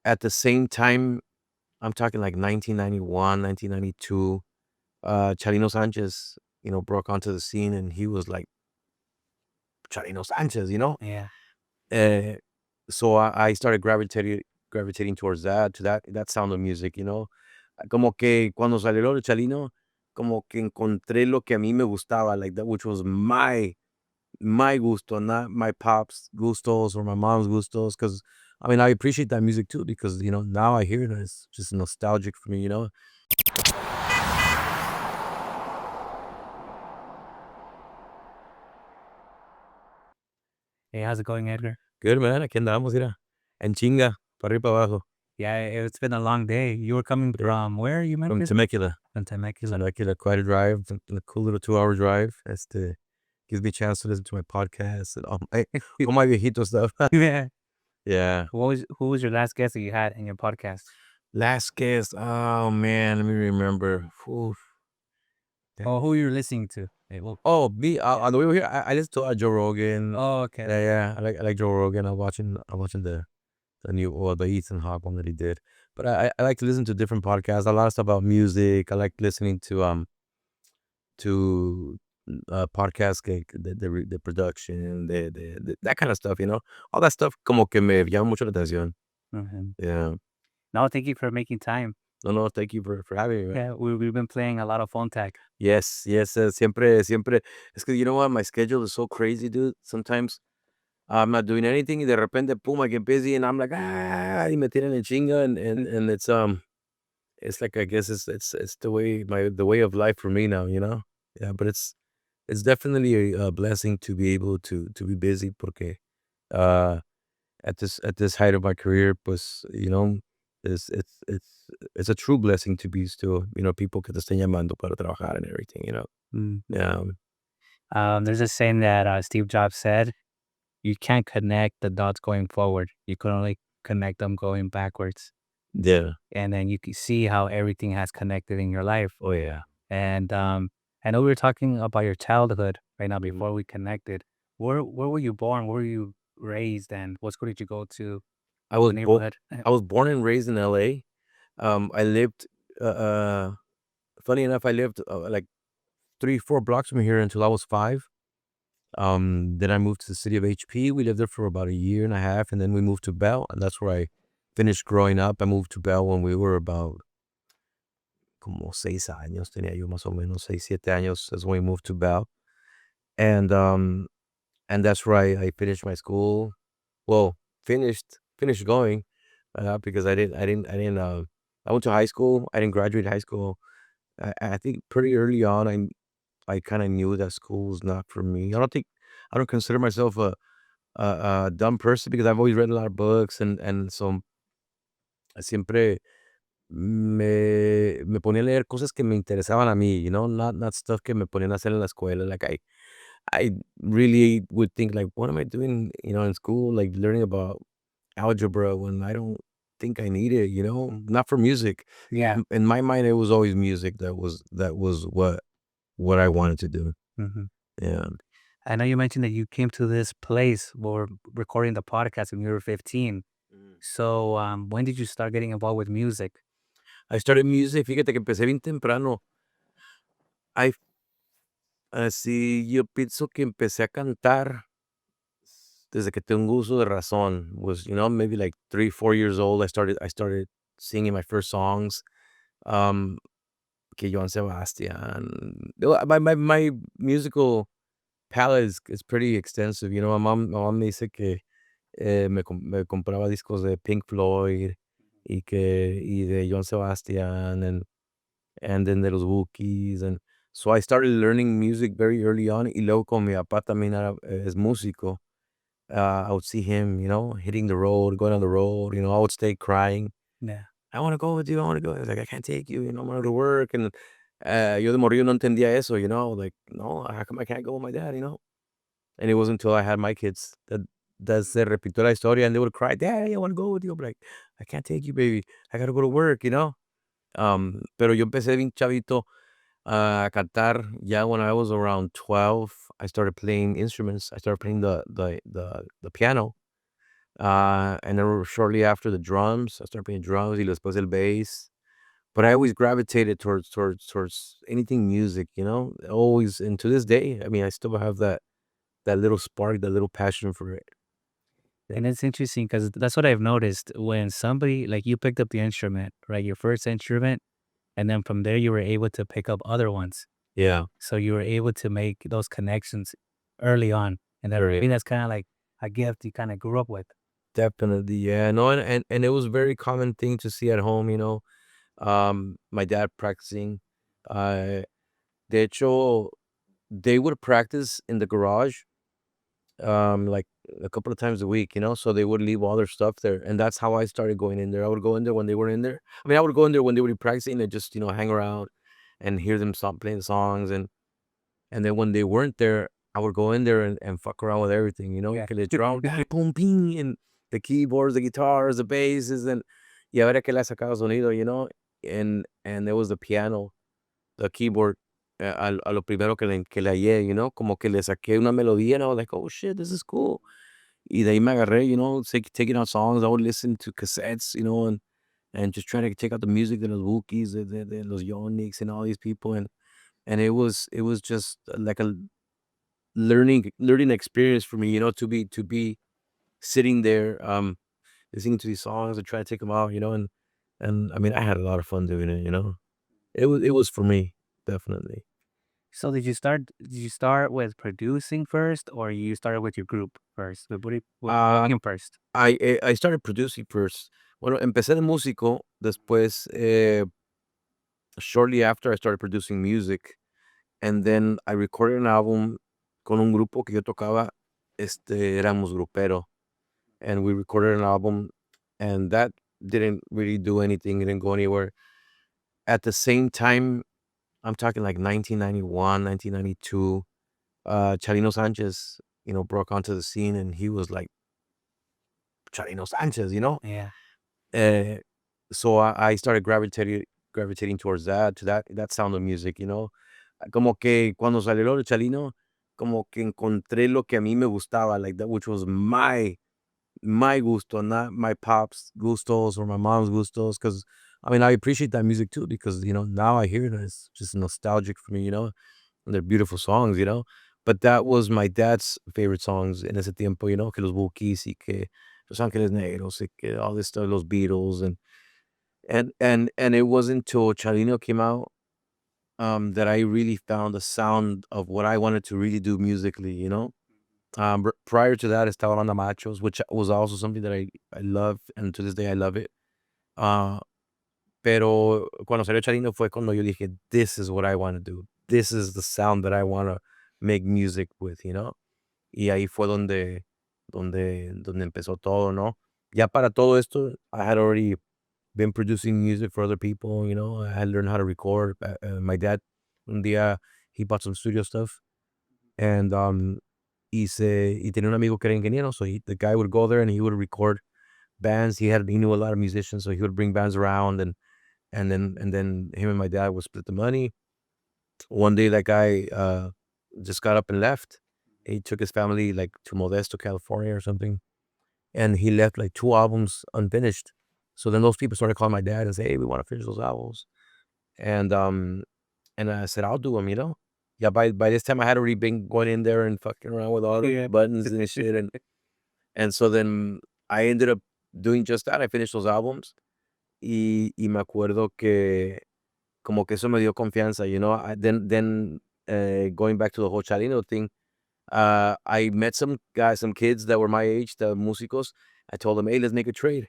at the same time, I'm talking like 1991, 1992, Chalino Sanchez, broke onto the scene, and he was like Chalino Sanchez, Yeah. Uh, so I started gravitating towards that sound of music, Como que cuando salió lo de Chalino, como que encontré lo que a mí me gustaba, like that, which was my gusto, not my pop's gustos or my mom's gustos. Because I mean, I appreciate that music too, because now I hear it and it's just nostalgic for me. Hey, how's it going, Edgar? Good, man. Aquí andamos, mira. En chinga, para arriba, para abajo. Yeah, it's been a long day. You were coming Yeah. from where, you From mentioned? Temecula. From Temecula. Temecula, quite a drive, a cool little 2-hour drive. Gives me a chance to listen to my podcast and all my viejito stuff. Yeah. Yeah. Who was your last guest that you had in your podcast? Last guest. Oh man, let me remember. Oof. Oh, who you were listening to? Hey, well, Oh, me. On the way over here, I listened to Joe Rogan. oh, okay. Yeah. I like Joe Rogan. I'm watching the new or the Ethan Hawke one that he did. But I like to listen to different podcasts. A lot of stuff about music. I like listening to podcasts, the production, that kind of stuff. All that stuff como que me llama mucho la atención. Mhm. Yeah. No, thank you for making time. No, thank you for having me, man. Yeah, we've been playing a lot of phone tag. Yes, yes, siempre. Es que you know what, my schedule is so crazy, dude. Sometimes I'm not doing anything y de repente, boom, I get busy and I'm like, y me tiran en chinga and it's like, I guess it's the way of life for me now. Yeah, but it's definitely a blessing to be able to be busy porque uh at this height of my career, pues, it's a true blessing to be still, people que te estén llamando para trabajar and everything. Mm. Yeah. There's a saying that Steve Jobs said, you can't connect the dots going forward. You can only connect them going backwards. Yeah. And then you can see how everything has connected in your life. Oh, yeah. And I know we were talking about your childhood right now Mhm. before we connected. Where were you born? Where were you raised? And what school did you go to? I was The bo neighborhood? I was born and raised in LA. I lived, funny enough, I lived, like 3, 4 blocks from here until I was 5. Then I moved to the city of HP. We lived there for about a year and a half, and then we moved to Bell, and that's where I finished growing up. I moved to Bell when we were about como 6 años, tenía yo más o menos 6, 7 años. That's when we moved to Bell, and, um, and that's where I finished my school. Well, finished going, because I went to high school. I didn't graduate high school. I think pretty early on, I kinda knew that school was not for me. I don't consider myself a dumb person because I've always read a lot of books and so siempre me ponía a leer cosas que me interesaban a mí, not stuff que me ponían a hacer en la escuela. Like, I really would think, like, "What am I doing, in school, like, learning about algebra when I don't think I need it," Not for music. Yeah. In my mind, it was always music that was what I wanted to do. Hmm. Yeah. I know you mentioned that you came to this place where we're recording the podcast when you were 15. Mm. So when did you start getting involved with music? I started music, fíjate que empecé bien temprano. I Así, yo pienso que empecé a cantar desde que tengo uso de razón. Was, maybe like 3, 4 years old, I started singing my first songs, um, que Joan Sebastian. My musical palette is pretty extensive, my mom me dice que, me compraba discos de Pink Floyd y de Joan Sebastian and then de los Wookiees, and so I started learning music very early on, y luego como mi papá también es músico, I would see him, hitting the road, going on the road, I would stay crying. Yeah. "I wanna go with you, I wanna go." I was like, "I can't take you, I'm gonna go to work," and, yo de morrillo no entendía eso, like, "No, how come I can't go with my dad?" And it wasn't until I had my kids that se repitió la historia, and they would cry, "Daddy, I wanna go with you." I'm like, "I can't take you, baby. I gotta go to work." Pero yo empecé bien chavito a cantar. Ya when I was around 12, I started playing instruments. I started playing the piano. And then shortly after the drums, I started playing drums, y después el bass. But I always gravitated towards anything music, you know? Always, and to this day, I mean, I still have that little spark, that little passion for it. And it's interesting because that's what I've noticed when somebody like you picked up the instrument, right? Your first instrument, and then from there you were able to pick up other ones. Yeah, So you were able to make those connections early on. And that, I very think that's kind of like a gift you kind of grew up with. definitely, yeah. No, and it was a very common thing to see at home, you know. My dad practicing. Uh, de hecho, they would practice in the garage, like a couple of times a week, you know. So they would leave all their stuff there, and that's how I started going in there. I would go in there when they were in there. I mean, I would go in there when they would be practicing and just hang around and hear them stop playing songs, and then when they weren't there, I would go in there and fuck around with everything, you know, Yeah. que le drum, boom, ping, and the keyboards, the guitars, the basses, and y a ver a qué le sacaba sonido, you know, and there was the piano, the keyboard, a lo primero que le hallé, you know, como que le saqué una melodía, and I was like, oh shit, this is cool. Y de ahí me agarré, you know, taking out songs. I would listen to cassettes, you know, and just try to take out the music de los Wookiees, de los Yoniks, and all these people, and it was just like a learning experience for me, you know, to be sitting there, listening to these songs and try to take them out, you know, and I mean, I had a lot of fun doing it, you know. It was for me, definitely. So did you start with producing first or you started with your group first? What Uh, came first? I started producing first. Bueno, empecé de músico, después, shortly after I started producing music, and then I recorded an album con un grupo que yo tocaba, éramos grupero, and we recorded an album, and that didn't really do anything, it didn't go anywhere. At the same time, I'm talking like 1991, 1992, Chalino Sanchez, you know, broke onto the scene, and he was like Chalino Sanchez, you know? Yeah. Uh, so I started gravitating towards that, to that sound of music, you know? Como que cuando salió lo de Chalino, como que encontré lo que a mí me gustaba, like that, which was my gusto, not my pop's gustos or my mom's gustos. Because I mean, I appreciate that music too because, you know, now I hear it and it's just nostalgic for me, you know, and they're beautiful songs, you know. But that was my dad's favorite songs en ese tiempo, you know, que los Bukis y que Los Ángeles Negros y que all this stuff, los Beatles, and it wasn't until Chalino came out, that I really found the sound of what I wanted to really do musically, you know. Prior to that, estaba Banda Machos, which was also something that I love, and to this day I love it. Uh, pero cuando salió Charino fue cuando yo dije, this is what I want to do. This is the sound that I want to make music with, you know. Y ahí fue donde empezó todo, ¿no? Ya para todo esto, I had already been producing music for other people, you know. I had learned how to record. My dad, un día, he bought some studio stuff, and y tenía un amigo que era ingeniero, so the guy would go there and he would record bands. He knew a lot of musicians, so he would bring bands around, and then him and my dad would split the money. One day, that guy just got up and left. He took his family like to Modesto, California, or something, and he left like 2 albums unfinished. So then those people started calling my dad and say, "Hey, we want to finish those albums," and and I said, "I'll do them," you know. Yeah, by this time I had already been going in there and fucking around with all the Yeah. buttons and shit, and so then I ended up doing just that. I finished those albums, y me acuerdo que como que eso me dio confianza, you know. Going back to the whole Chalino thing, I met some guys, some kids that were my age, the músicos. I told them, "Hey, let's make a trade."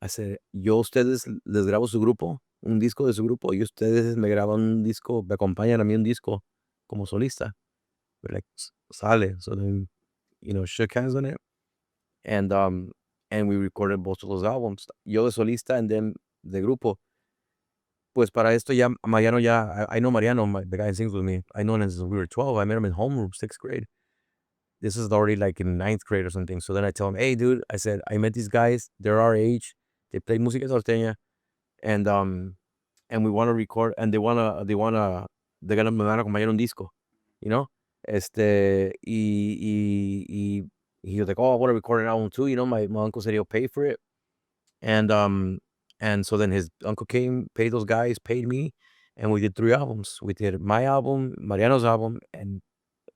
I said, "Yo a ustedes les grabo su grupo, un disco de su grupo, y ustedes me graban un disco, me acompañan a mí un disco como solista." We're like, Sale." So then, you know, shook hands on it, and um, and we recorded both of those albums. Yo de solista and then de grupo. Pues para esto ya Mariano I know Mariano, the guy who sings with me. I know him since we were 12. I met him in homeroom, 6th grade. This is already like in 9th grade or something. So then I tell him, "Hey, dude," I said, "I met these guys. They're our age. They play música norteña, and we want to record, and they're gonna me van a acompañar un disco, you know, y He was like, "Oh, I want to record an album too." My uncle said he'll pay for it, and so then his uncle came, paid those guys, paid me, and we did 3 albums. We did my album, Mariano's album, and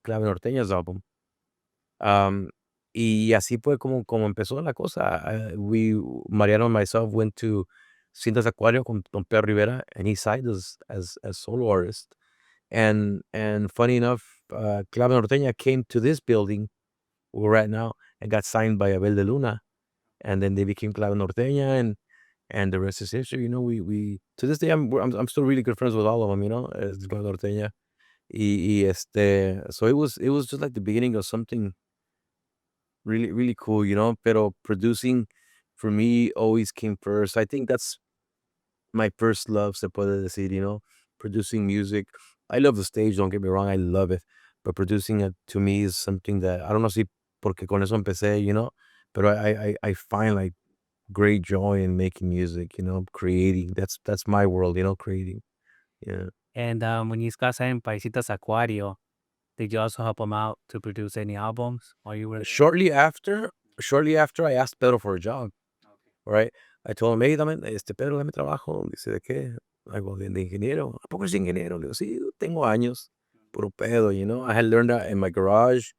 Clave Norteña's album. Um, y así fue como empezó la cosa. Mariano and myself went to Cintas Acuario con Pedro Rivera, and he signed us as solo artists. And funny enough, Clave Norteña came to this building where we're at now and got signed by Abel de Luna, and then they became Clave Norteña, and the rest is history. We to this day I'm still really good friends with all of them. As Clave Norteña. So it was just like the beginning of something really, really cool. Pero producing for me always came first. I think that's my first love, se puede decir, producing music. I love the stage, don't get me wrong, I love it. But producing it to me is something that I don't know si porque con eso empecé, but I find like great joy in making music, creating. That's my world, creating. Yeah. And when you got signed by Citas Aquario, did you also help him out to produce any albums while you were there? Shortly after I asked Pedro for a job. Right? I told him, hey, Pedro, dame trabajo. Dice, ¿de qué? I go, de ingeniero. ¿A poco es ingeniero? Le digo, sí, tengo años. Puro pedo, I had learned that in my garage,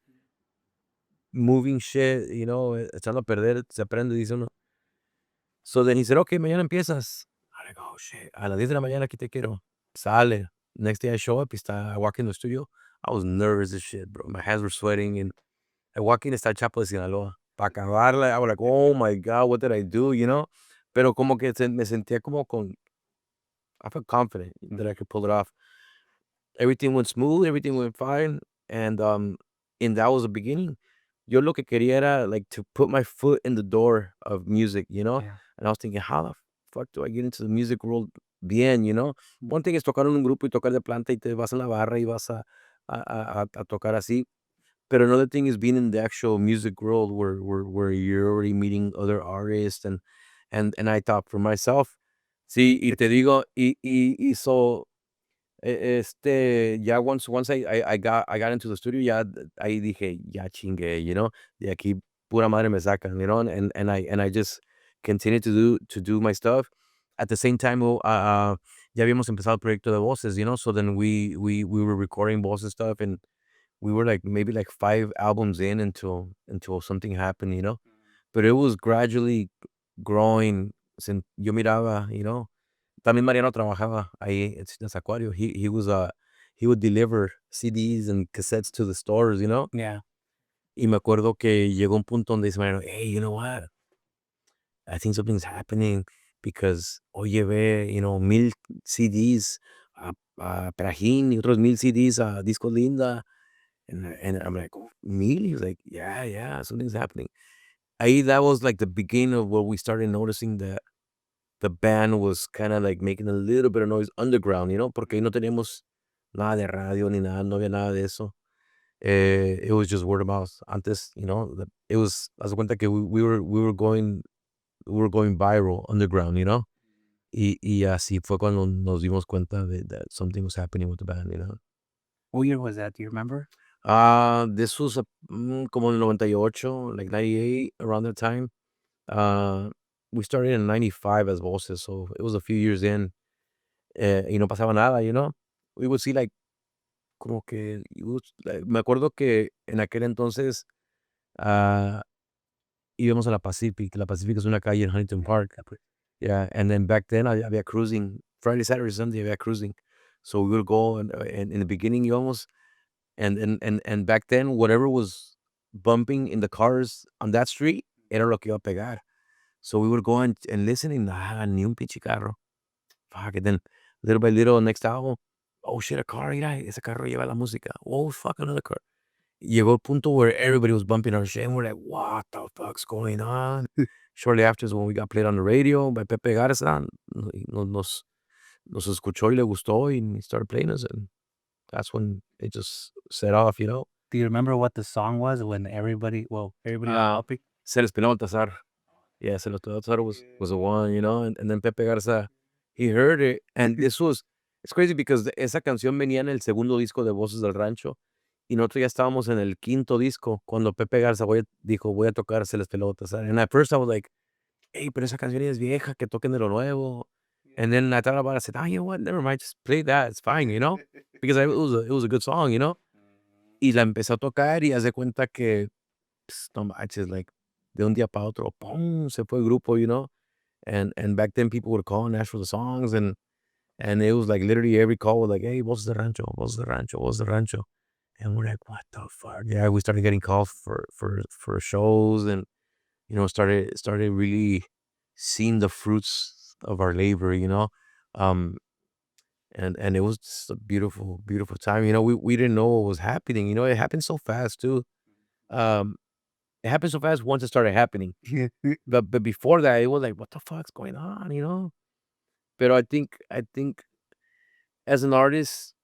moving shit, echando a perder, se aprende, dice uno. So then he said, okay, mañana empiezas. I go, oh, shit, a las 10 de la mañana aquí te quiero. Sale. Next day I show up, I walk in the studio. I was nervous as shit, bro. My hands were sweating, and I walk in, está Chapo de Sinaloa. Para acabarla, I was like, oh my God, what did I do, Pero como que me sentía como I felt confident that I could pull it off. Everything went smooth, everything went fine, and that was the beginning. Yo lo que quería era, like, to put my foot in the door of music, Yeah. And I was thinking, how the fuck do I get into the music world bien, One thing is tocar en un grupo y tocar de planta y te vas a la barra y vas a tocar así. But another thing is being in the actual music world where you're already meeting other artists, and I thought for myself, sí, y te digo, so ya once I got into the studio, ya ahí dije, ya chingué, de aquí pura madre me sacan, and I just continued to do my stuff. At the same time, ya habíamos empezado el proyecto de voces, so then we were recording voices stuff, and we were like maybe like 5 albums in until something happened, But it was gradually growing. Yo miraba, También Mariano trabajaba ahí en Citas Acuario. He would deliver CDs and cassettes to the stores, Yeah. Y me acuerdo que llegó un punto donde dice Mariano, hey, you know what? I think something's happening because hoy llevé, 1000 CDs a Prajín y otros 1000 CDs a Disco Linda. And I'm like, oh, 1000? He was like, yeah, something's happening. Ahí, that was like the beginning of where we started noticing that the band was kind of like making a little bit of noise underground, porque ahí no teníamos nada de radio ni nada, no había nada de eso. It was just word of mouth. Antes, it was, haz de cuenta que we were going viral underground, Y así fue cuando nos dimos cuenta that something was happening with the band, What year was that? Do you remember? This was como en el 98, like 98, around that time. Uh, we started in 95 as voices, so it was a few years in. Y no pasaba nada, We would see like, como que, me acuerdo que en aquel entonces, ah, íbamos a la Pacific. La Pacific es una calle en Huntington Park. Yeah, and then back then, había cruising. Friday, Saturday, Sunday, había cruising. So we would go, and in the beginning, íbamos, and back then, whatever was bumping in the cars on that street, era lo que iba a pegar. So we would go and listen, y nada, ni un pinche carro. Fuck, and then little by little, next album, oh shit, a car, mira, ese carro lleva la música. Oh, fuck, another car. Llegó el punto where everybody was bumping our shit, and we're like, what the fuck's going on? Shortly after is when we got played on the radio by Pepe Garza. Nos escuchó y le gustó, y he started playing us, and that's when it just set off, Do you remember what the song was when everybody was helping? Se les peló Baltazar. Yeah, Se les peló Baltazar was the one, and then Pepe Garza, he heard it, and it's crazy because esa canción venía en el segundo disco de Voces del Rancho, y nosotros ya estábamos en el quinto disco cuando Pepe Garza dijo, voy a tocarse las pelotas. And at first I was like, hey, pero esa canción es vieja, que toquen de lo nuevo. And then I thought about it, I said, oh, you know what, never mind, just play that, it's fine, because it was a good song, Y la empezó a tocar y hace cuenta que, no manches, like, de un día para otro, ¡pum! Se fue el grupo, And back then people would call and ask for the songs, and it was like literally every call was like, hey, what's the rancho? What's the rancho? What's the rancho? And we're like, what the fuck? Yeah, we started getting calls for shows, and started really seeing the fruits of our labor, Um and it was just a beautiful, beautiful time. We didn't know what was happening. It happened so fast too. Um it happened so fast once it started happening. But before that, it was like, what the fuck's going on? But I think as an artist,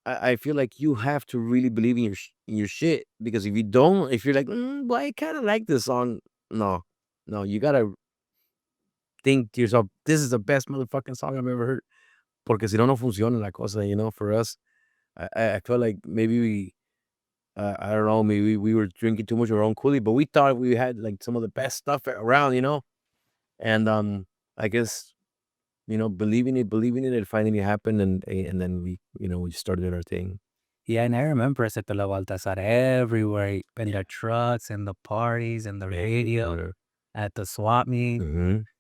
I feel like you have to really believe in your shit, because if you don't, if you're like, well, I kind of like this song, no, no, you gotta think to yourself, this is the best motherfucking song I've ever heard. Porque si no, no funciona la cosa, for us. I feel like maybe I don't know, maybe we were drinking too much of our own Kool-Aid, but we thought we had like some of the best stuff around, and I guess, believing it and finding it happen, and then we started our thing. Yeah, and I remember Ese Te Lo Baltasar everywhere, in the trucks, in the parties, in the radio, at the swap meet.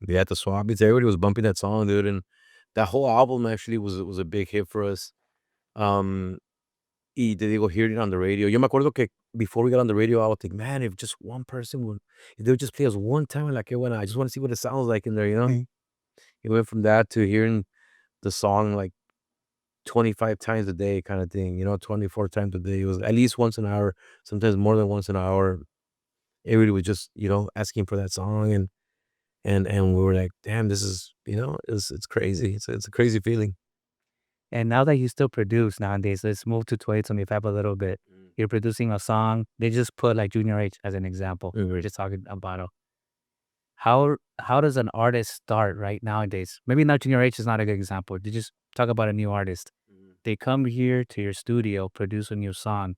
Yeah, at the swap meets, everybody was bumping that song, dude, and that whole album actually was a big hit for us. Um, y te digo, hearing it on the radio. Yo me acuerdo que before we got on the radio, I would think, man, if just one person would, if they would just play us one time, like, when I just want to see what it sounds like in there. It went from that to hearing the song like 25 times a day, kind of thing. 24 times a day. It was at least once an hour, sometimes more than once an hour. Everybody was just asking for that song, and we were like, damn, this is it's crazy. It's a crazy feeling. And now that you still produce nowadays, let's move to 2025 a little bit. You're producing a song. They just put like Junior H as an example. We were just talking about it. How does an artist start right nowadays? Maybe not Junior H is not a good example. They just talk about a new artist. They come here to your studio, produce a new song.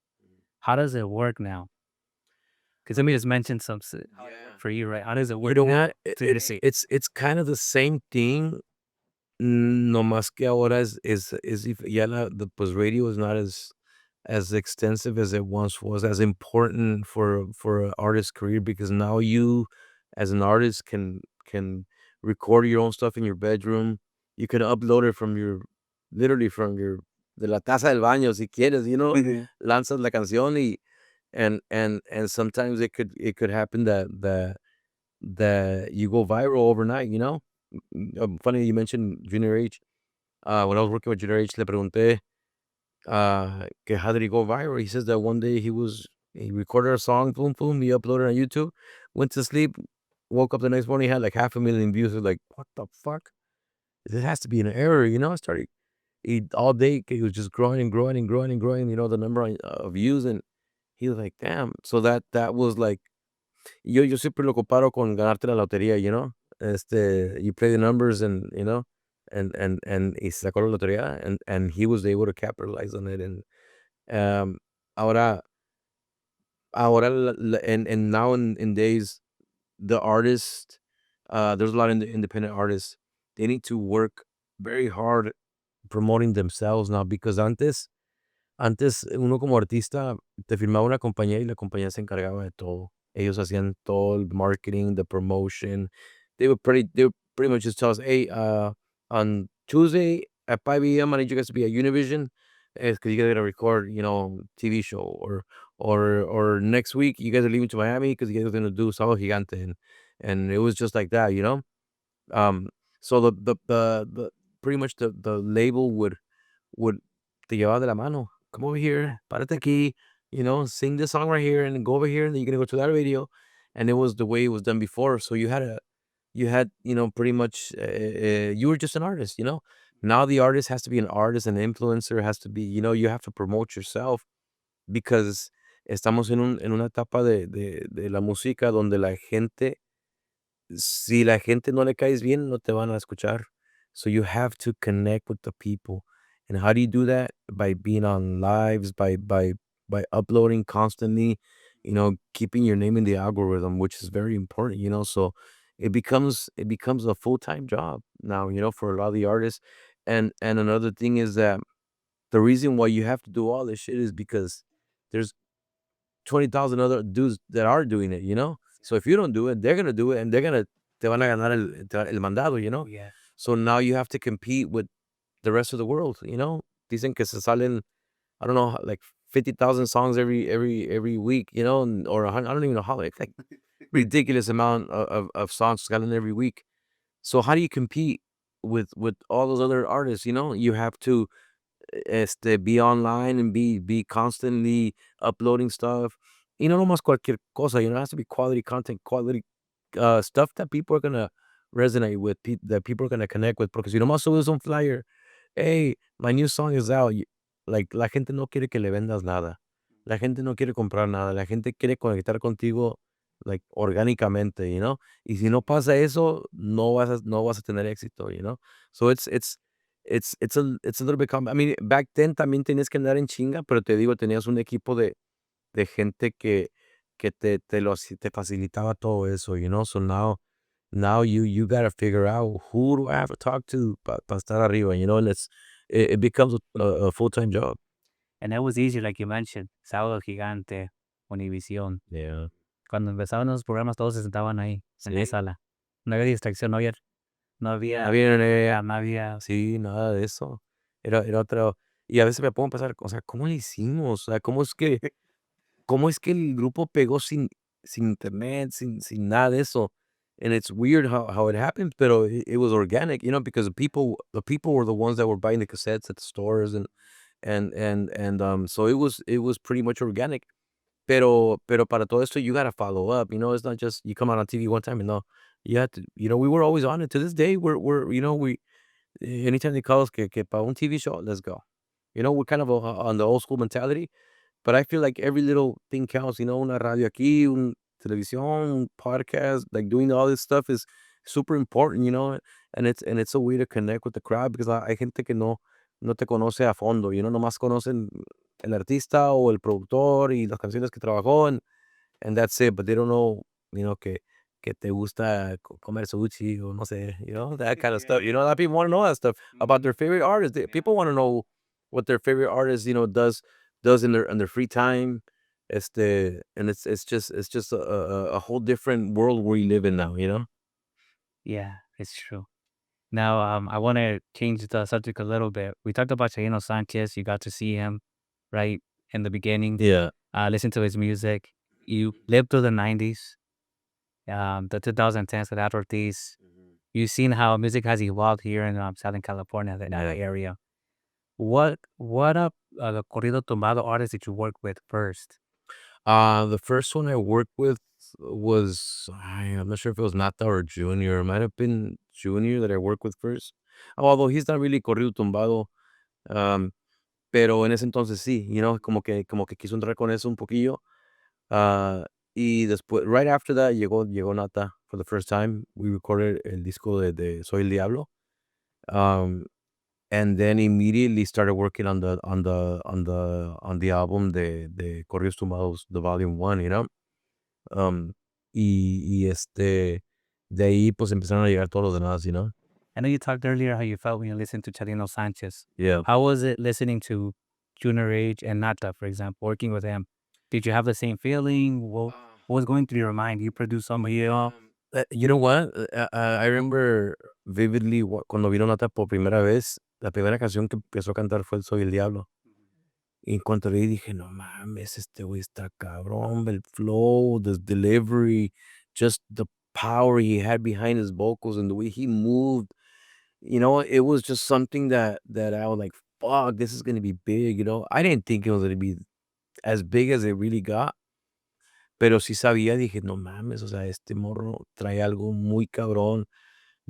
How does it work now? Because let me just mention how it worked for you, right? How does it work? You know what? To you to see. It's kind of the same thing. No más que ahora is if ya the pues radio is not as extensive as it once was, as important for an artist's career, because now you, as an artist, can record your own stuff in your bedroom. You can upload it from literally from your de la taza del baño, si quieres, lanzas la canción, and sometimes it could happen that you go viral overnight. Funny you mentioned Junior H. When I was working with Junior H, le pregunté, que how did he go viral? He says that one day he recorded a song, boom, boom, he uploaded on YouTube, went to sleep, woke up the next morning, had like 500,000 views. I was like, what the fuck? This has to be an error, I started all day, he was just growing and growing and growing and growing, the number of views, and he was like, damn. So that was like, yo siempre lo comparo con ganarte la lotería, you play the numbers, and and y sacó la lotería, and he was able to capitalize on it. And um ahora and now in days, the artist, there's a lot of independent artists. They need to work very hard promoting themselves now, because antes uno como artista te firmaba una compañía y la compañía se encargaba de todo. Ellos hacían todo el marketing, the promotion. They would pretty much just tell us, hey, on Tuesday at 5 a.m. I need you guys to be at Univision, because you guys gotta record, TV show, or next week you guys are leaving to Miami because you guys are gonna do Sábado Gigante, and it was just like that. So the pretty much the label would te llevaba de la mano. Come over here, párate aquí, sing this song right here, and then go over here, and then you're gonna go to that radio. And it was the way it was done before. So pretty much, you were just an artist. Now the artist has to be an artist, an influencer has to be, you have to promote yourself, because estamos en una etapa de la música donde la gente, si la gente no le caes bien, no te van a escuchar. So you have to connect with the people. And how do you do that? By being on lives, by by uploading constantly, keeping your name in the algorithm, which is very important, so it becomes a full-time job now, for a lot of the artists. And another thing is that the reason why you have to do all this shit is because there's 20,000 other dudes that are doing it. So if you don't do it, they're gonna do it, and they're gonna te van a ganar el mandado. Yeah. So now you have to compete with the rest of the world. Dicen que se salen, I don't know, like 50,000 songs every week, or 100, I don't even know how, it's like ridiculous amount of songs salen every week. So how do you compete with all those other artists? You have to be online and be constantly uploading stuff. No más cualquier cosa, it has to be quality content, quality stuff that people are gonna resonate with, that people are gonna connect with. Porque si nomás subes un flyer, hey, my new song is out. Like, la gente no quiere que le vendas nada. La gente no quiere comprar nada. La gente quiere conectar contigo, like, orgánicamente. Y si no pasa eso, no vas a tener éxito. So it's a little bit I mean, back then también tenías que andar en chinga, pero te digo, tenías un equipo de gente que te facilitaba todo eso. So now you gotta figure out who do I have to talk to para estar arriba. And it becomes a full-time job. And it was easier, like you mentioned, Sábado Gigante, Univisión. Yeah. Cuando empezaban esos programas, todos se sentaban ahí, en la Sí. sala. No había distracción, no había, no había, Sí, nada de eso. Era otra. Y a veces me pongo a pensar, o sea, ¿cómo le hicimos? O sea, ¿cómo es que el grupo pegó sin internet, sin nada de eso? And it's weird how it happened, pero it was organic, because the people were the ones that were buying the cassettes at the stores, and so it was pretty much organic. Pero para todo esto, you gotta follow up. It's not just you come out on TV one time and no, you have to. We were always on it. To this day, we anytime they call us que para un TV show, let's go. We're kind of on the old school mentality, but I feel like every little thing counts. Una radio aquí, un televisión, un podcast, like doing all this stuff is super important. And it's a way to connect with the crowd because hay gente que no te conoce a fondo. Nomás conocen el artista o el productor y las canciones que trabajó, and that's it. But they don't know, que te gusta comer sushi o no sé, that kind of stuff. A lot of people want to know that stuff about their favorite artists. People want to know what their favorite artist, does in their free time. And it's just a whole different world we live in now. yeah, it's true. Now, I want to change the subject a little bit. We talked about Chino Sanchez. You got to see him, right, in the beginning, Yeah. listen to his music. You lived through the 90s, the 2010s with Edgar Ortiz. You've seen how music has evolved here in Southern California, that Yeah. area. What the corrido tumbado artists that you work with first? The first one I worked with was I'm not sure if it was Nata or Junior. It might have been Junior that I worked with first. Although he's not really corrido tumbado. Um, pero en ese entonces sí, como que quiso entrar con eso un poquillo. Uh, y después, right after that, llegó Nata for the first time. We recorded el disco de Soy el Diablo. Um, and then immediately started working on the album de Corridos Tumbados, the volume one. Um, y de ahí pues empezaron a llegar todos los demás. I know you talked earlier how you felt when you listened to Chadino Sanchez. Yeah. How was it listening to Junior H and Nata, for example, working with him? Did you have the same feeling? What was going through your mind? You produced some here. You know what? I remember vividly cuando vino Nata por primera vez, la primera canción que empezó a cantar fue el Soy el Diablo. Y en cuanto leí dije, no mames, este güey está cabrón, el flow, the delivery, just the power he had behind his vocals and the way he moved. It was just something that I was like, fuck, this is gonna be big. I didn't think it was gonna be as big as it really got, pero sí sabía, dije, no mames, o sea, este morro trae algo muy cabrón.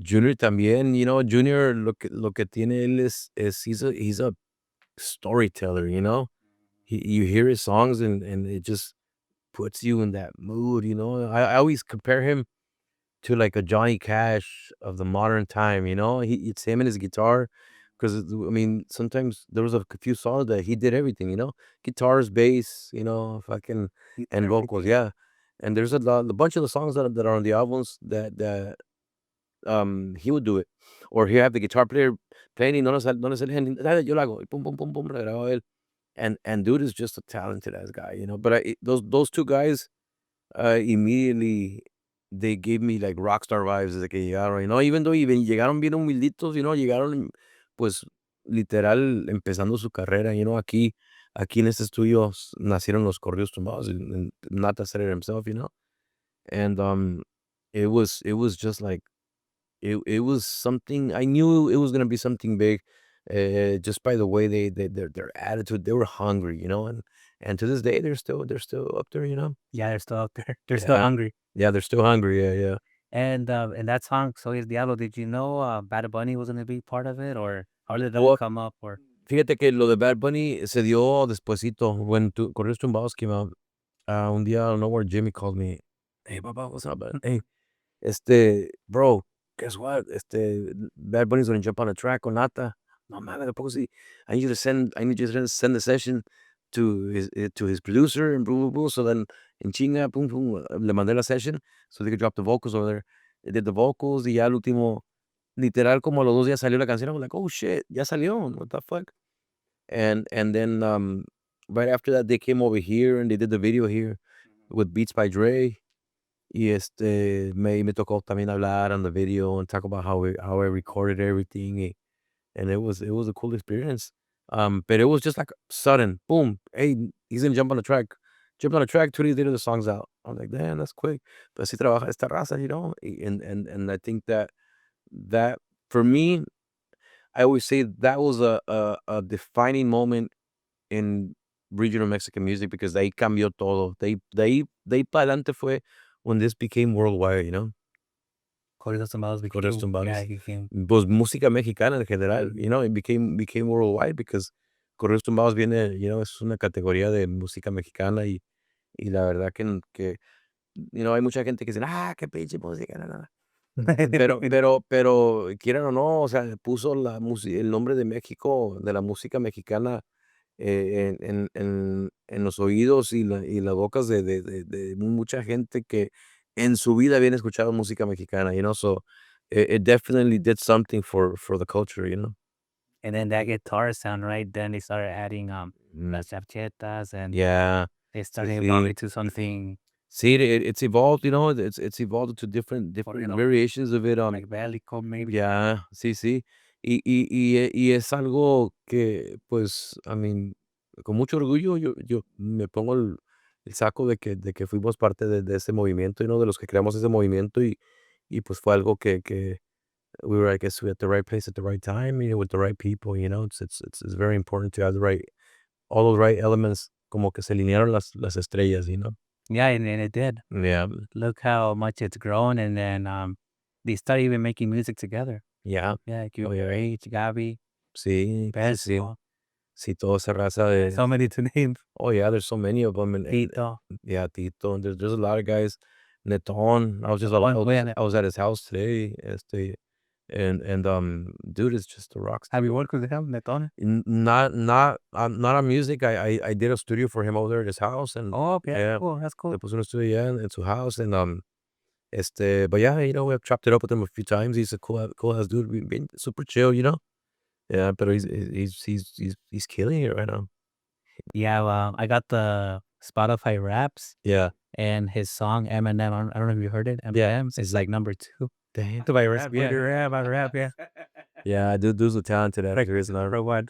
Junior también, Junior lo que tiene él es he's a storyteller. You hear his songs and it just puts you in that mood. I always compare him to like a Johnny Cash of the modern time. It's him and his guitar because I mean, sometimes there was a few songs that he did everything, guitars, bass, fucking and vocals, yeah. And there's a bunch of the songs that are on the albums that he would do it, or he have the guitar player playing, y no le salía ni "Dale, yo lo hago", y pum, pum, pum, pum, lo grababa él. And dude is just a talented ass guy. But those two guys, immediately they gave me like rockstar vibes desde que llegaron, even though even llegaron bien humilditos, llegaron pues literal empezando su carrera, aquí en este estudio nacieron los corridos tumbados, and Nata said it himself. And it was just like it was something. I knew it was gonna be something big, just by the way their attitude. They were hungry, and to this day they're still up there. Yeah, they're still out there. They're still Yeah. hungry. Yeah, they're still hungry. Yeah, yeah. And that song, Soy el Diablo, did you know Bad Bunny was gonna be part of it, or how did that Well, come up? Or fíjate que lo de Bad Bunny se dio despuesito when Corridos Tumbados came out. Un día, I don't know where Jimmy called me. Hey, Papa, what's up, man? Hey, bro, guess what? Bad Bunny's gonna jump on a track con Nata. No mames, ¿a poco sí? I need you to send the session to his producer and blah, blah, blah. So then, en chinga, pum, pum, le mandé la session so they could drop the vocals over there. They did the vocals, y ya al último, literal, como a los 2 días salió la canción. I was like, oh shit, ya salió. What the fuck? And then, right after that, they came over here and they did the video here with Beats by Dre. Y me tocó también hablar on the video and talk about how I recorded everything, and it was a cool experience. But it was just like sudden, boom, hey, he's gonna jump on the track. Jumped on the track, 2 days later the song's out. I'm like, damn, that's quick. But así trabaja esta raza. And I think that for me, I always say that was a defining moment in regional Mexican music, because de ahí cambió todo. De ahí para adelante fue when this became worldwide. Corridos Tumbados Corridos became, yeah, tumbados. he came. Pues música mexicana en general, it became worldwide because Corridos Tumbados viene, es una categoría de música mexicana, y la verdad que hay mucha gente que dice, qué pinche música, no, no. Pero quieran o no, o sea, puso el nombre de México, de la música mexicana, en los oídos y las bocas de mucha gente que en su vida habían escuchado música mexicana. So it definitely did something for the culture. And then that guitar sound, right? Then they started adding las charchetas, and Yeah. they started Sí, evolving to something see, it's evolved, it's evolved to different Corrido, variations of it. like bélico, maybe. Ya, sí, sí. Y es algo que, pues, I mean, con mucho orgullo yo me pongo el saco de que fuimos parte de ese movimiento, de los que creamos ese movimiento, y pues fue algo que we were, I guess, we at the right place at the right time, with the right people. It's very important to have all those right elements, como que se alinearon las estrellas. Yeah, and it did. Yeah, Look how much it's grown, and then they started even making music together. yeah. Yeah, Oh, yeah. QH, Gabi, Sí, sí, sí. Beso, Sí, toda esa raza de so many to name. oh, yeah, there's so many of them, and Tito. yeah, Tito, and there's a lot of guys. Neton, Bueno, I was at his house today, and dude is just a rock star. have you worked with him, Neton? Not on music. I did a studio for him over there at his house, and Oh, okay, yeah, cool. That's cool. le puse un studio, yeah, in su house, and but yeah, we have chopped it up with him a few times. He's a cool ass dude. We've been super chill. Yeah, but he's killing it right now. Yeah, well, I got the Spotify Raps, Yeah. and his song Eminem. I don't know if you heard it. Yeah. Eminem is like number 2. Damn. To my rap, yeah, rap, yeah. Yeah, dude's a talented actor, isn't he? For what?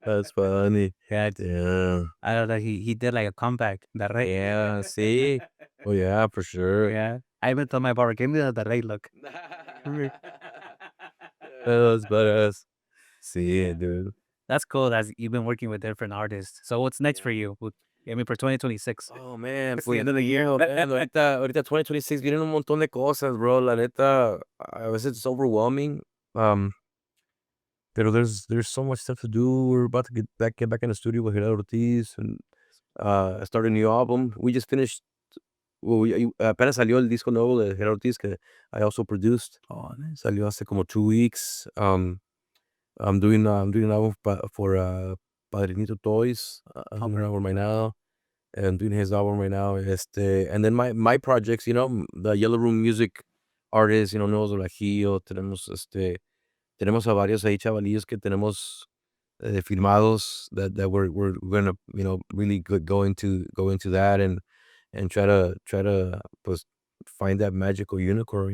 That's funny. Yeah, Yeah. I don't know. He did like a comeback. That right? Yeah, see? Oh, yeah, for sure. Yeah. I even told my barber, give me the right look. That's badass. See, dude. That's cool. That's you've been working with different artists. So what's next for you? I mean, for 2026. Oh, man. It's the end of the year. Man, ahorita 2026 vienen un montón de cosas, bro. La neta, a veces it's overwhelming. Pero there's so much stuff to do. We're about to get back in the studio with Gerardo Ortiz and start a new album. We just finished apenas salió el disco nuevo de Edgar Ortiz que I also produced. Oh, nice. Salió hace como 2 weeks. I'm doing an album for Padrinito Toys. I'm doing an album right now. And doing his album right now. And then my projects, the YellowRoom music artists, Nuevos del Bajío, tenemos a varios ahí chavalillos que tenemos firmados that we're gonna, really go into that and try to pues, find that magical unicorn,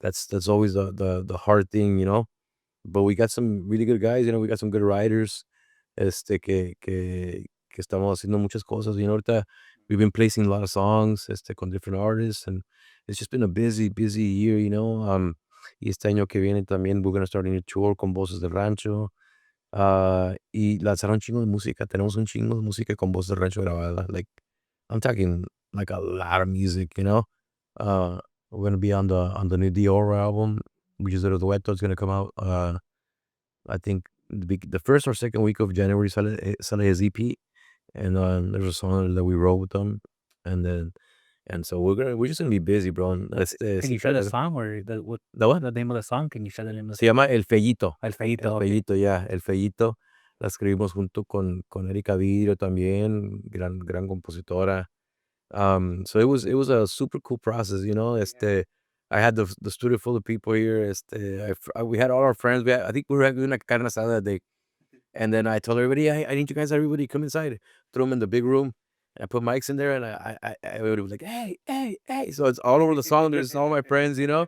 that's always the hard thing, but we got some really good guys, we got some good writers, que estamos haciendo muchas cosas, ahorita we've been placing a lot of songs, con different artists, and it's just been a busy, busy year, y este año que viene también we're gonna start a new tour con Voces del Rancho, y lanzar un chingo de música, tenemos un chingo de música con Voces del Rancho grabada, like, I'm talking, like, a lot of music, we're gonna be on the new Dior album, which is El Dueto, it's gonna come out, I think the first or second week of January sale his EP, and there's a song that we wrote with them, and so we're just gonna be busy, bro. And Can you share the song or what the what? the name of the song? Can you share the name of Se llama El Fellito. El Feito? El Okay. Fellito, ya, El Fellito. La escribimos junto con Erika Vidrio también, gran compositora. So it was a super cool process, I had the studio full of people here. We had all our friends. I think we were doing a carne asada that day. And then I told everybody, I need you guys, everybody come inside. Threw them in the big room. I put mics in there, and I would be like, hey, hey, hey. So it's all over the song. There's all my friends, and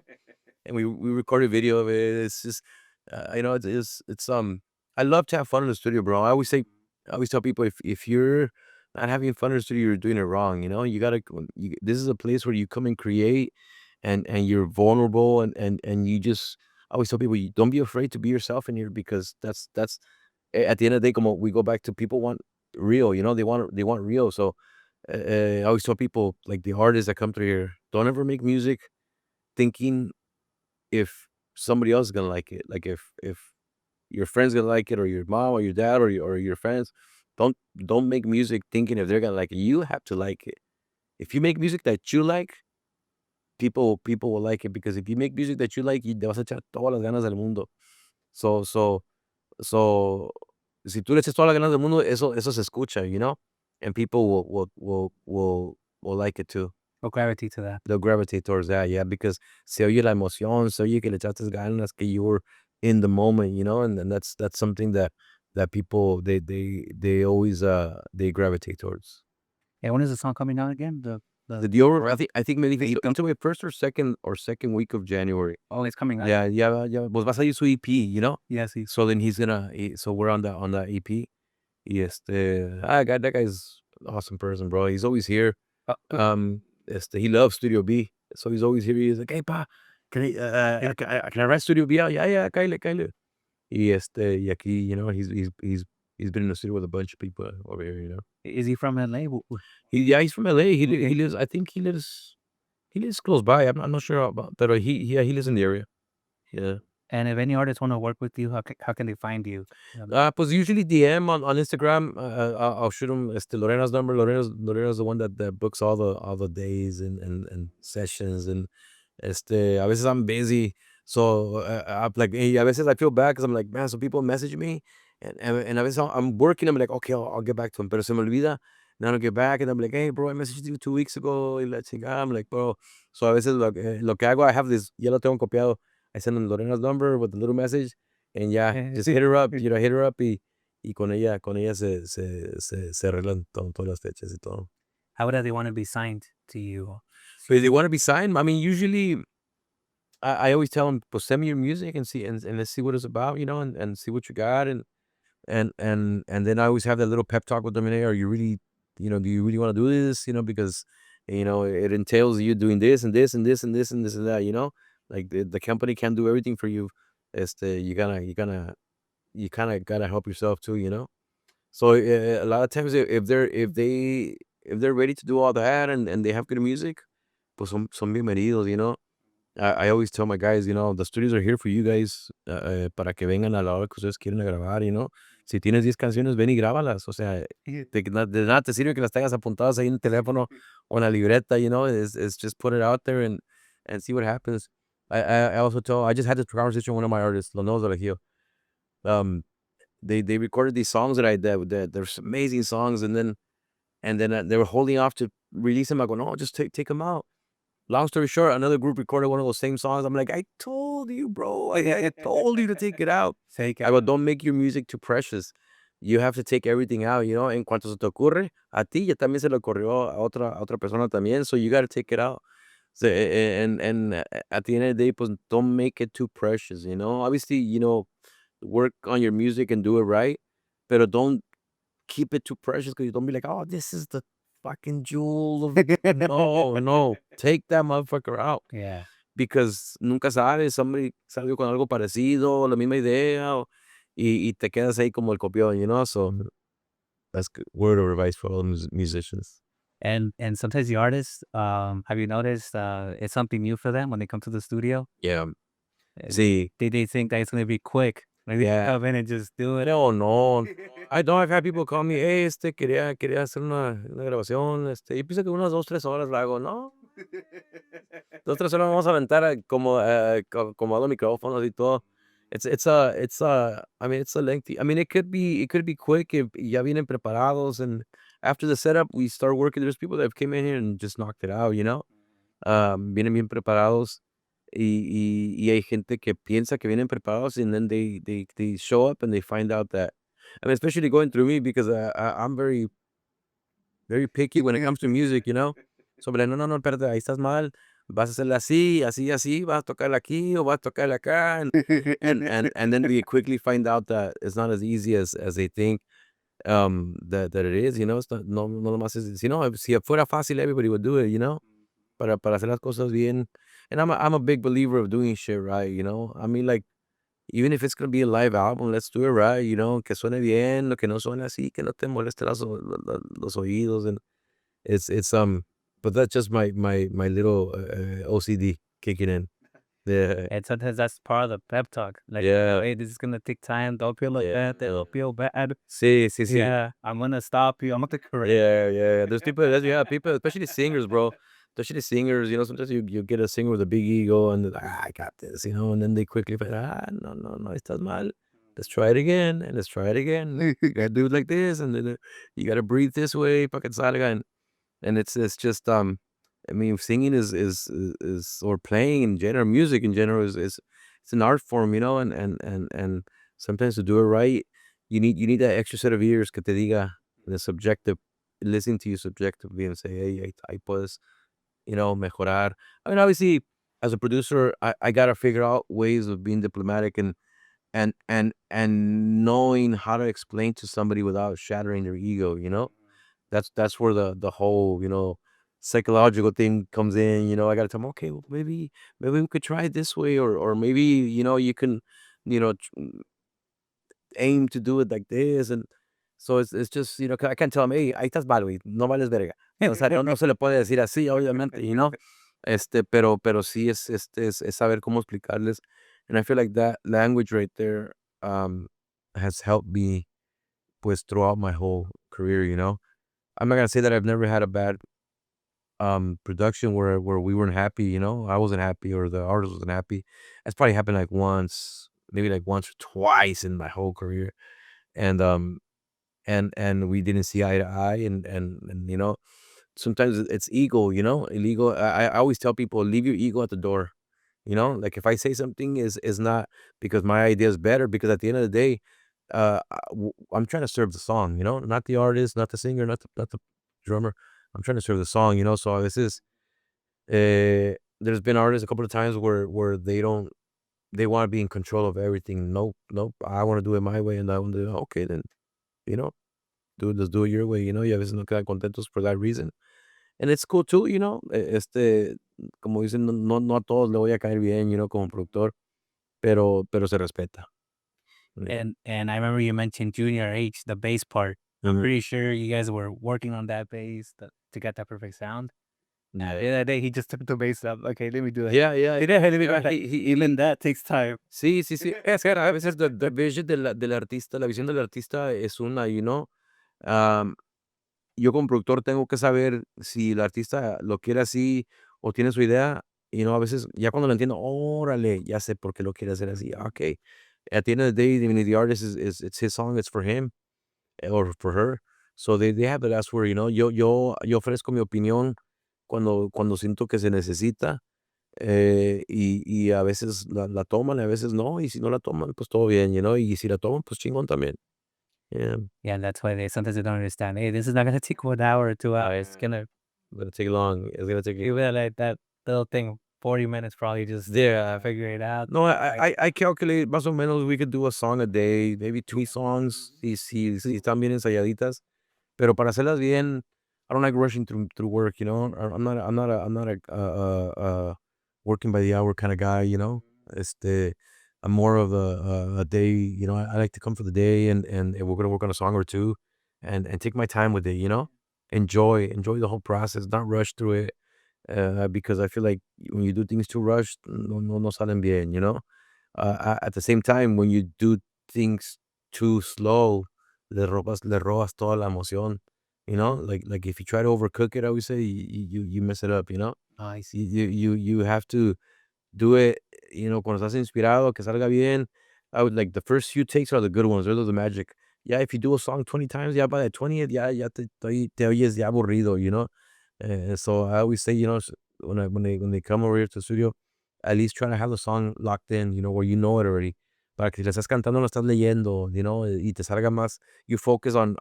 we recorded video of it. It's just, it's I love to have fun in the studio, bro. I always tell people if you're not having fun in the studio, you're doing it wrong. You gotta. This is a place where you come and create, and you're vulnerable, and you just. I always tell people, don't be afraid to be yourself in here, because that's at the end of the day, como we go back to, people want real, they want real. So I always tell people, like, the artists that come through here, don't ever make music thinking if somebody else is gonna like it. Like, if your friend's gonna like it, or your mom or your dad or your friends, don't make music thinking if they're gonna like it. You have to like it. If you make music that you like, people will like it, because if you make music that you like, te vas a echar todas las ganas del mundo. So, si tú le echas todas las ganas del mundo, eso se escucha, and people will like it too. Or gravity to that. They'll gravitate towards that, yeah, because se oye la emoción, se oye que le echaste ganas, que you were in the moment, and that's something that people they always they gravitate towards. And when is the song coming out again? The Dior, I think maybe into my first or second week of January. Oh, it's coming out. Yeah. Pues va a salir su EP, Yes, So then so we're on the EP. That guy's an awesome person, bro. He's always here. He loves Studio B, so he's always here. He's like, hey, pa, can I write Studio B out? Yeah, Kyle. Y aquí, he's been in the studio with a bunch of people over here. Is he from LA? He's from LA. He lives. I think he lives close by. I'm not sure about, but he lives in the area. Yeah. And if any artists want to work with you, how can they find you? Pues usually DM on Instagram. I'll shoot him Lorena's number. Lorena's the one that books all the days and sessions, and a veces I'm busy, so I'm like, hey, a veces I feel bad because I'm like, man, some people message me, and a veces I'm working. I'm like, okay, I'll get back to him, pero se me olvida. Then I'll get back, and I'm like, hey, bro, I messaged you 2 weeks ago. Y la chingada. I'm like, bro. So a veces lo que hago, I have this, ya lo tengo copiado. I send him Lorena's number with a little message, and yeah, just hit her up, hit her up, y con ella se arreglan todas las fechas y todo. How would they want to be signed to you? So if they want to be signed, I mean, usually I always tell them, pues send me your music and see, and let's see what it's about, and see what you got, and then I always have that little pep talk with them. Hey, are you really, do you really want to do this? Because it entails you doing this and this and this and this and this and that. Like the company can't do everything for you. You kind of gotta help yourself too. So a lot of times, if they're ready to do all that, and they have good music, pues son bienvenidos. I always tell my guys, the studios are here for you guys, para que vengan a la hora que ustedes quieren a grabar, Si tienes 10 canciones, ven y grábalas. O sea, de nada te sirve que las tengas apuntadas ahí en el teléfono o en la libreta, you know, it's just put it out there and see what happens. I also I just had this conversation with one of my artists, Lonos Elegio. Um, they recorded these songs that there's amazing songs, and then they were holding off to release them. I go, no, just take them out. Long story short, another group recorded one of those same songs. I'm like, I told you, bro. I told you to take it out. Take I go, don't make your music too precious. You have to take everything out, you know. En cuanto se te ocurre, a ti ya también se le ocurrió a otra persona también. So you got to take it out. So, and at the end of the day, pues, don't make it too precious, you know. Obviously, you know, work on your music and do it right, but don't keep it too precious because you don't be like, oh, this is the fucking jewel of no, take that motherfucker out Yeah. because nunca sabes, somebody salió con algo parecido, la misma idea, y te quedas ahí como el copión, you know. So that's good word of advice for all musicians. And sometimes the artists, have you noticed, it's something new for them when they come to the studio? Yeah. Uh, See, they think that it's gonna be quick. Like, they yeah. come in and just do it. No. I know I've had people call me, hey, quería hacer una grabación, y piensa que unas 2, 3 horas la hago. No, 2, 3 horas vamos a aventar como, como a los micrófonos y todo. I mean, it's a lengthy, I mean, it could be quick if ya vienen preparados, and after the setup, we start working. There's people that have came in here and just knocked it out, you know? Vienen bien preparados, y hay gente que piensa que vienen preparados, and then they show up and they find out that, I mean, especially going through me because I'm very, very picky when it comes to music, you know? Sobre, no, no, no, espérate, ahí estás mal, vas a hacerla así, así, así, vas a tocarla aquí o vas a tocarla acá, and then we quickly find out that it's not as easy as they think, that it is, you know? It's not, no nomás es, si no, si fuera fácil, everybody would do it, you know? Para hacer las cosas bien. And I'm a big believer of doing shit right, you know? I mean, like, even if it's gonna be a live album, let's do it right, you know? Que suene bien, lo que no suene así, que no te moleste los oídos, and it's but that's just my little, OCD kicking in. Yeah. And sometimes that's part of the pep talk. Like, Yeah. hey, this is gonna take time. Don't feel like that. Yeah. Don't feel bad. Sí, sí, sí. Yeah, I'm gonna stop you. I'm gonna correct. Yeah. There's people people, especially singers, bro. Especially singers, you know, sometimes you get a singer with a big ego and they're like, I got this, you know, and then they quickly find, no, no, no, estás mal. Let's try it again, and let's try it again. You gotta do it like this, and then you gotta breathe this way, para que salga, and it's just, I mean, singing is or playing in general, music in general is it's an art form, you know, and sometimes to do it right, you need that extra set of ears que te diga the subjective, listen to you subjectively and say, hey, ahí puedes, you know, mejorar. I mean, obviously, as a producer, I gotta figure out ways of being diplomatic and knowing how to explain to somebody without shattering their ego, you know? That's where the whole, you know, psychological thing comes in, you know. I gotta tell them, okay, well, maybe we could try it this way, or maybe, you know, you can, you know, aim to do it like this, and so it's just, you know, I can't tell them, hey, ahí estás mal, güey, no vales verga. O sea, no se le puede decir así, obviamente, you know. Pero sí es saber cómo explicarles, and I feel like that language right there, has helped me, pues, throughout my whole career, you know. I'm not gonna say that I've never had a bad, production where we weren't happy, you know. I wasn't happy or the artist wasn't happy. That's probably happened like once, maybe like once or twice in my whole career, and and we didn't see eye to eye, and you know, sometimes it's ego, you know, illegal. I always tell people, leave your ego at the door. You know, like if I say something is not because my idea is better, because at the end of the day, I'm trying to serve the song, you know, not the artist, not the singer, not the drummer. I'm trying to serve the song, you know. So this is, there's been artists a couple of times where they want to be in control of everything. Nope. I want to do it my way, and I want to do it. Okay, then, you know, let's do it your way. You know, y a veces no quedan contentos for that reason, and it's cool too, you know. Como dicen, no a todos le voy a caer bien, you know, como productor, pero se respeta. Yeah. And I remember you mentioned Junior H, the bass part. I'm Mhm. pretty sure you guys were working on that bass to get that perfect sound. No, the other day he just took the bass up. Okay, let me do it. Yeah, yeah. Even that takes time. Sí, sí, sí. Es que a veces the vision del artista, la visión del artista es una, um, yo como productor tengo que saber si el artista lo quiere así o tiene su idea, a veces ya cuando lo entiendo, órale, ya sé por qué lo quiere hacer así. Okay. At the end of the day, I mean, the artist is it's his song, it's for him or for her. So they have the last word, yo ofrezco mi opinión cuando siento que se necesita, y a veces la toman, a veces no, y si no la toman, pues todo bien, y si la toman, pues chingón también. Yeah. Yeah, and that's why sometimes they don't understand. Hey, this is not gonna take 1 hour or 2 hours. It's Gonna take long. It's gonna take. even like that little thing, 40 minutes probably just Yeah. figure it out. No, I calculate más o menos we could do a song a day, maybe 2 songs, si están bien ensayaditas. Pero para hacerlas bien, I don't like rushing through work, I'm not a working by the hour kind of guy, Este, I'm more of a day, I like to come for the day and we're gonna work on a song or two and take my time with it, Enjoy the whole process, not rush through it. Because I feel like when you do things too rushed, no salen bien, at the same time, when you do things too slow, le robas toda la emoción, like if you try to overcook it, I would say you mess it up, Oh, I see. You have to do it, cuando estás inspirado, que salga bien. I would like the first few takes are the good ones, those are the magic. Yeah, if you do a song 20 times, yeah, by the 20th, ya te oyes ya aburrido, so I always say, when they come over here to the studio, at least try to have the song locked in, where you know it already. Para que si la estás cantando, lo estás leyendo, y te salga más, you focus on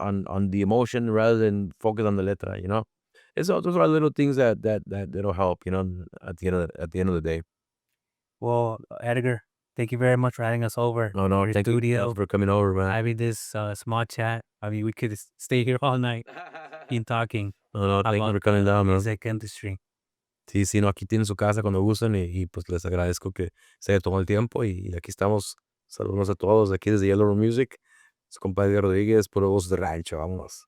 the emotion rather than focus on the letra, those are little things that'll help, at the end of the day. Well, Edgar, thank you very much for having us over No, no, your thank you studio. for coming over, man. Having this small chat. I mean, we could stay here all night in talking No, no, thank you about for coming the down, man. music industry. Sí, sí, no, aquí tienen su casa cuando gusten pues les agradezco que se haya tomado el tiempo y aquí estamos. Saludos a todos aquí desde YellowRoom Music. Su compadre Edgar Rodriguez, puro voz de rancho, vámonos.